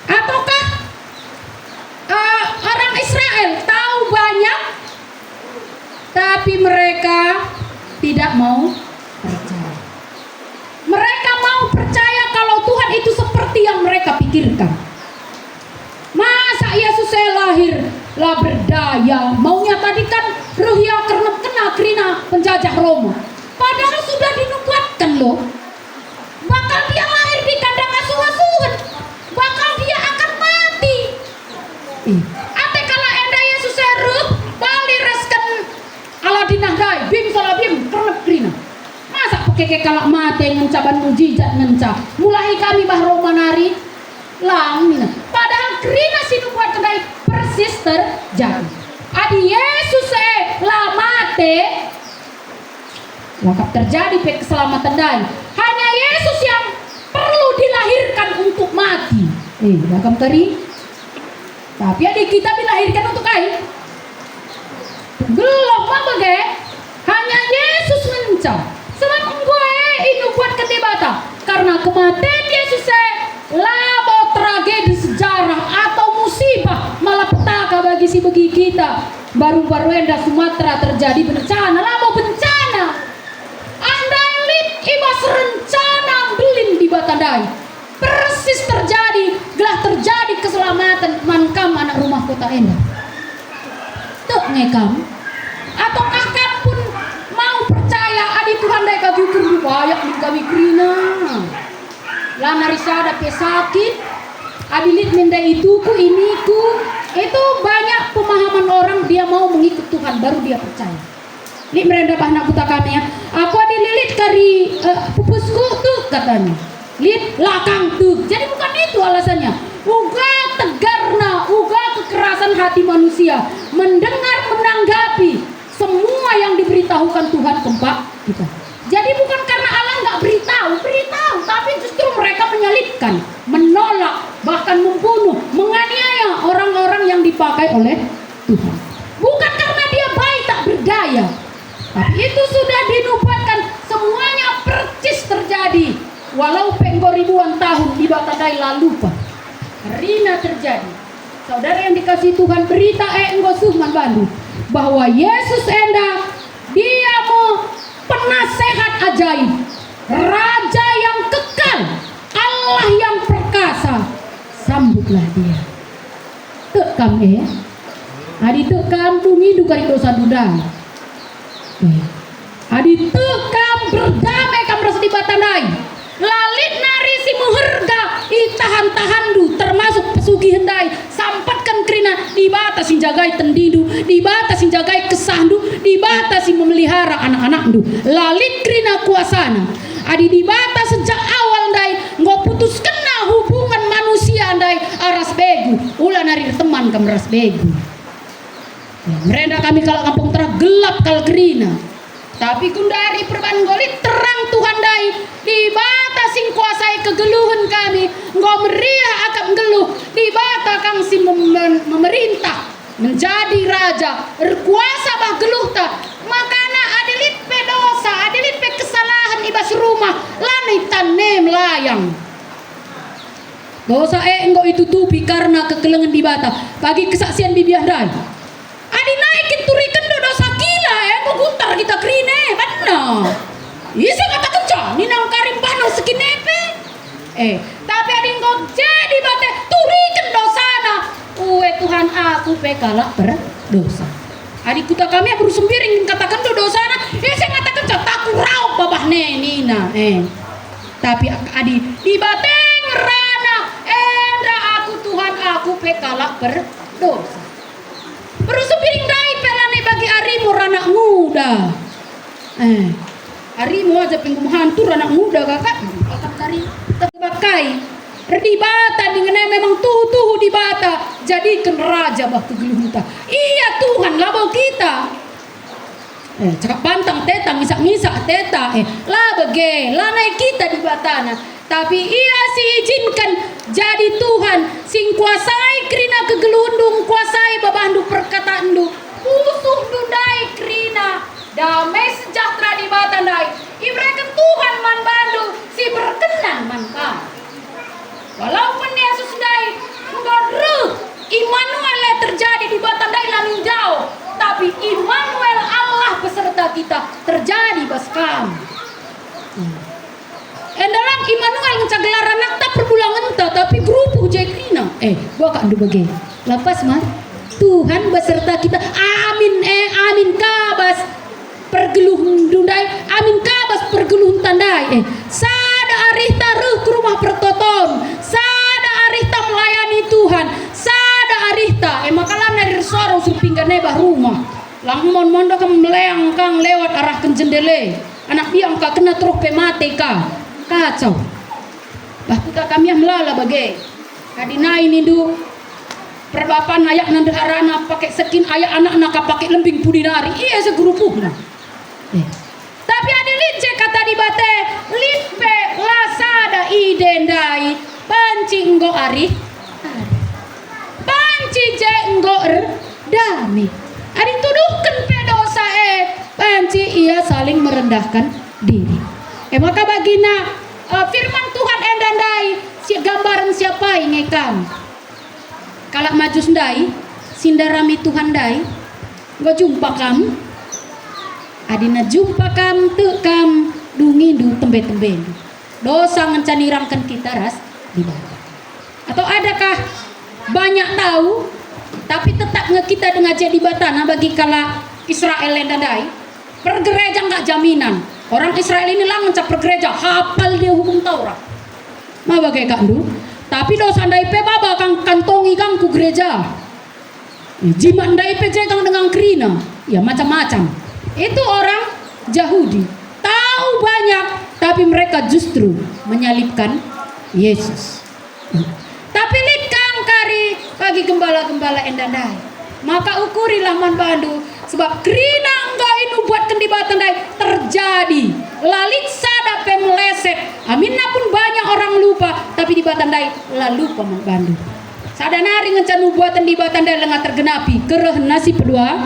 Ataukah orang Israel tahu banyak, tapi mereka tidak mau percaya. Mereka mau percaya kalau Tuhan itu seperti yang mereka pikirkan. Masa Yesus saya lahir lah berdaya, maunya tadi kan ruhya karena kena krina penjajah Roma. Padahal sudah dinubuatkan loh, bakal dia lahir di kandang asuh-asuhan, bakal dia akan mati. Ate kala enda Yesus serup bali reskan aladinah dai bim salabim karena krina. Masa pakai kalak mati ngencaban mujizat ngenca. Mulai kami bah Roma nari langina. Padahal krina sinubuat kedai persis terjadi. Adi Yesus lah mati, wakap terjadi keselamatan dai. Hanya Yesus yang perlu dilahirkan untuk mati. Bakam kari. Tapi adik kita dilahirkan untuk kain. Gelap apa ge? Hanya Yesus mencah. Sebab gue itu buat ketibata. Karena kematian Yesus labo tragedi sejarah atau musibah malapetaka bagi si bagi kita. Baru-baru enda Sumatera terjadi bencana, labo bencana. Andai lip ibas rencana belin di Batandai. Persis terjadi, gelah terjadi keselamatan mankam anak rumah kota enda. Tuh ngekam. Ataukah kamu pun mau percaya adi Tuhan dai kagi ukur banyak di kami krina. Lah narisada pe sakit, adilit minda ituku iniku. Itu banyak pemahaman orang dia mau mengikut Tuhan baru dia percaya. Ini merenda bahna puta kami ya. Aku adililit kari pupusku tuh katanya. Lit lakang tuh. Jadi bukan itu alasannya. Uga tegarna, uga kekerasan hati manusia mendengar menanggapi semua yang diberitahukan Tuhan tempat kita. Jadi bukan karena Allah nggak beritahu, tapi justru mereka menyalibkan, menolak, bahkan membunuh, menganiaya orang-orang yang dipakai oleh Tuhan. Bukan karena dia baik tak berdaya, tapi itu sudah dinubuatkan, semuanya percis terjadi. Walau penggo ribuan tahun di Batandai lalu Pak, Rina terjadi. Saudara yang dikasih Tuhan, berita enggo suman bandu bahwa Yesus enda dia mau penasehat ajaib, raja yang kekal, Allah yang perkasa. Sambutlah dia. Tekam adi tekam dungi dukari dosa duda. Adi tekam berdamai kam rasa di batanai. Lalit nari si muherga itahan-tahan du termasuk pesugi hendai sampatkan kerina dibatasin jagai tendidu, dibatasin jagai kesandu, dibatasin memelihara anak-anak du. Lalit kerina kuasana adi dibatas sejak awal dai nggo putus kena hubungan manusia dai aras begu ulah nari teman kam ras begu. Merenda kami kalau kampung terang gelap kal kerina. Tapi kundari perban golit terang Tuhan dai dibatasin kuasai kegeluhan kami nggo meriah akan geluh dibata kang si memerintah menjadi raja berkuasa bah geluh ta makana adilit pe dosa adilit pe kesalahan ibas rumah lanai tane melayang dosa enggo itu tupi karena kekelengan dibata bagi kesaksian bibiah dai adi naikin turikan do dosa gila enggo guntar kita krine benar isa kata kenca ni nang karim bano sekinepe tapi adi enggo jadi bate turikan dosana uwe Tuhan aku pe kalak berdosa adi kuta kami baru sembiring katakan do dosana isa katakan taku raup babah nina tapi adi di bateng rana enda aku Tuhan aku pe kalak berdosa baru sembiring dai pelane bagi arimu anak muda arimu aja pinggum hantu anak muda kakak akan cari terbakai dibata dengan memang tuh dibata jadikan raja bah kegeluhuta iya Tuhan labau kita cakap bantang teta ngisak teta lah bege lanai kita di batana tapi ia si izinkan jadi Tuhan sing kuasai krina kegelundung kuasai babandu perkataan du musuh dundai krina damai sejahtera di batandai ibrahim Tuhan man bandu si berkenan man kan walaupun Yesus dai ngodru Immanuel terjadi di batandai lamin jauh tapi Immanuel Allah beserta kita terjadi baskam endalang Immanuel ngecaglar anak tak perbulangan ta tapi grup jekrina gua kan du bagi lepas mah Tuhan beserta kita amin amin kabas pergeluh dundai amin kabas pergeluh tandai sada arihta ruh ke rumah pertoton sada arihta melayani Tuhan sada arihta makalan dari suara usul pinggane bah rumah langmon mondo kam meleang kang lewat arah ke jendele anak biang ka kena truk pe mate ka kacau bah puta kami yang melala bagai kadina ini du perbapan ayak nandeharana pakai sekin ayak anak nak pakai lembing pudinari iya segurupuhna tapi ada lince kata di bate litpe lasada idendai panci enggo ari panci je enggo dami ari tuduhkan pedosa panci ia saling merendahkan diri maka bagina firman Tuhan endandai si gambaran siapa ingekam kalak maju sendai sindarami Tuhan dai gua jumpa kamu adina jumpa kam tekam dungindu tembe-tembe dosa ngencanirangkan kita ras di bawah atau adakah banyak tahu tapi tetap kita dengan jadi batana bagi kala Israel dan dai pergereja nggak jaminan orang Israel ini lah ngecap pergereja hafal dia hukum Taurat ma bagai kandu tapi dosa ndai pe baba kang kantongi kang ku gereja jimat ndai pe kang dengan krina ya macam-macam itu orang Yahudi tahu banyak tapi mereka justru menyalibkan Yesus tapi litkang kari bagi gembala-gembala endandai maka ukurilah man bandu sebab krina enggak inu buat kendibatan dai terjadi lalit sada pe meleset aminna pun banyak orang lupa tapi di batandai lalu lupa man bandu sadanari ngencan buatan di batandai lenga tergenapi kereh nasi pedua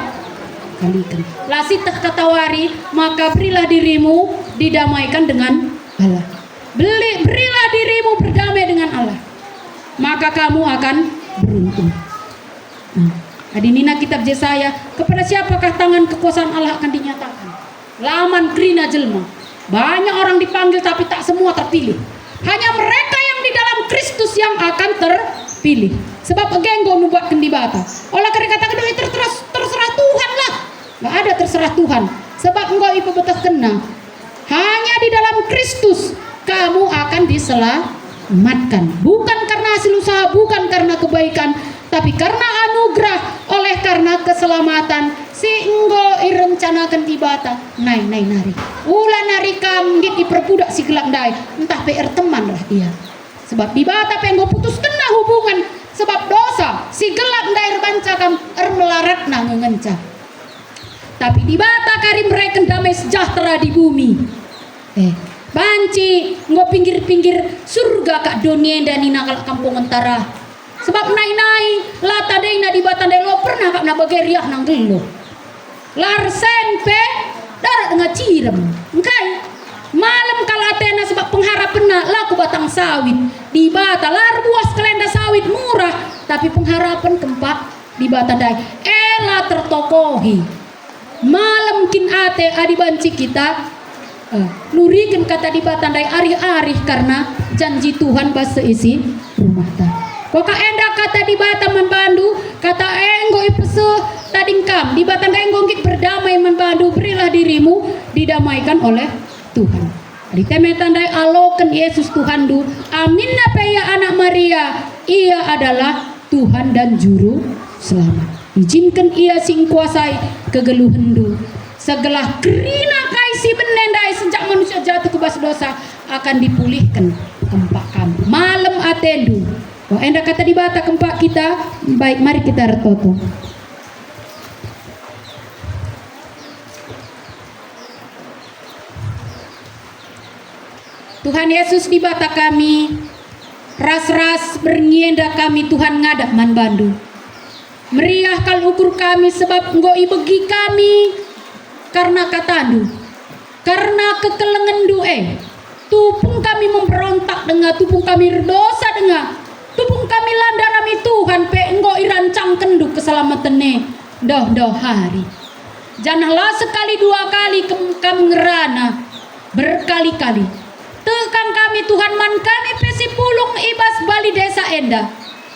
kalikan lasi tak katawari maka berilah dirimu didamaikan dengan Allah berilah dirimu berdamai dengan Allah maka kamu akan beruntung Adinina kitab Yesaya, kepada siapakah tangan kekuasaan Allah akan dinyatakan? Laman krina jelma. Banyak orang dipanggil tapi tak semua terpilih. Hanya mereka yang di dalam Kristus yang akan terpilih. Sebab genggo nubuat di bata. Olah karena katakan itu terserah Tuhan lah. Gak ada terserah Tuhan. Sebab engkau ibu betah kena. Hanya di dalam Kristus kamu akan diselamatkan. Bukan karena hasil usaha, bukan karena kebaikan, tapi karena anugerah. Oleh karena keselamatan si enggo irencanakan tibata nai nari ulah nari kamgit diperbudak si gelap dai entah PR teman lah dia. Sebab dibata penggo putus kena hubungan sebab dosa si gelap dai rebanca kam melarat na ngenca. Tapi dibata kari mereka damai sejahtera di bumi. Banci nggo pinggir-pinggir surga kak dunia dan nina kalak kampung antara. Sebab nai lata deina di batan delo pernah kak nabageriah nang gelo. Larsen pe darat dengan cirem. Engkai malam kalatena sebab pengharapan laku batang sawit di bata lar buas kelenda sawit murah tapi pengharapan kempak di bata dai ela tertokohi. Malam kin ate adi banci kita lurikan kata di bata dai arih-arih karena janji Tuhan bahasa isi rumah tangga. Koka enda kata di bata membandu kata enggo ipese tadingkam di bata enggo ngit berdamai membandu berilah dirimu didamaikan oleh Tuhan. Di temetan dai aloken Yesus Tuhan du amin ya anak Maria ia adalah Tuhan dan juru selamat. Izinkan ia sing kuasai kegeluhan du segelah kerina kaisi benendai sejak manusia jatuh ke bas dosa akan dipulihkan kempak kamu malam atendu. Oh, enda kata di bata kempak kita. Baik, mari kita retoto. Tuhan Yesus di bata kami, ras-ras bernienda kami Tuhan ngadak man bandu. Meriah kal ukur kami sebab enggo ibegi kami karena katandu. Karena kekelengan tupung kami memberontak dengan tupung kami berdosa dengan tupung kami landarami Tuhan pe enggo irancang kenduk keselamatane doh hari. Janganlah sekali dua kali kam ngerana berkali-kali. Tekan kami Tuhan man kami pesi pulung ibas bali desa enda.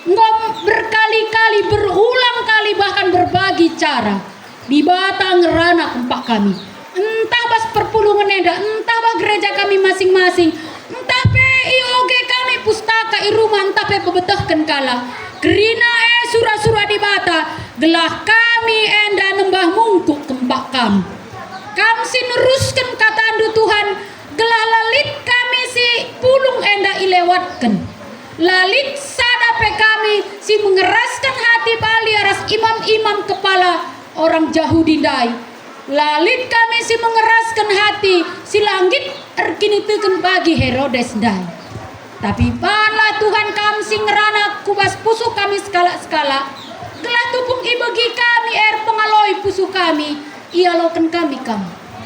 Enggo berkali-kali berulang kali bahkan berbagi cara. Di bata ngerana kempak kami. Entah bas perpulungan enda, entah bah gereja kami masing-masing. Entah pe IOG kami pustaka i rumah entah pe bebetahkan kala kerina surah-surah di bata gelah kami enda nembah mungkuk kempak kam si neruskan katandu Tuhan gelah lalit kami si pulung enda ilewatkan lalit sada pe kami si mengeraskan hati bali aras imam-imam kepala orang Yahudi dai lalit kami si mengeraskan hati si langit erkini teken bagi Herodes dai. Tapi panlah Tuhan kami sing ngerana kubas pusu kami skala-skala gelah tupung ibegi kami pengaloi pusu kami ialokan kami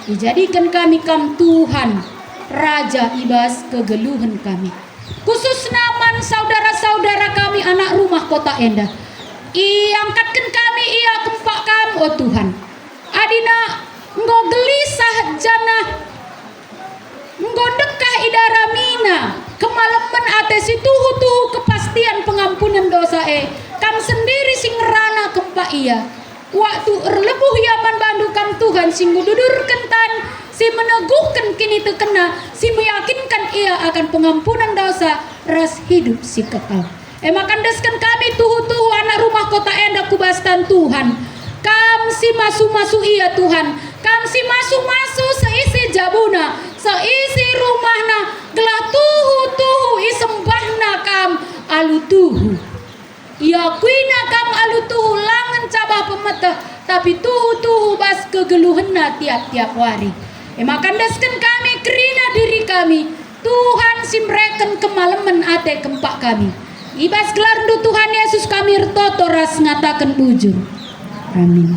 dijadikan kami Tuhan Raja ibas kegeluhan kami khusus naman saudara-saudara kami anak rumah kota enda iangkatkan kami ia kempak kami oh Tuhan adina enggo gelisah jana enggo dekah idara mina kemalaman atesi tuhu kepastian pengampunan dosa kam sendiri sing rana kempak ia waktu erlebuh yaman bandukan Tuhan sing ngududurkan tan si meneguhkan kini terkena si meyakinkan ia akan pengampunan dosa ras hidup si kekal makan deskan kami tuhu anak rumah kota enda kubastan Tuhan kam si masu ia Tuhan kam si masu seisi jabuna seisi rumahna gelah tuhu isembahna kam alu tuhu yakuina kam alu tuhu langan cabah pemetah tapi tuhu bas kegeluhenna tiap-tiap hari makan deskan kami kerina diri kami Tuhan simreken kemalaman ate kempak kami ibas gelar Tuhan Yesus kami retoto ras ngatakan bujur amin.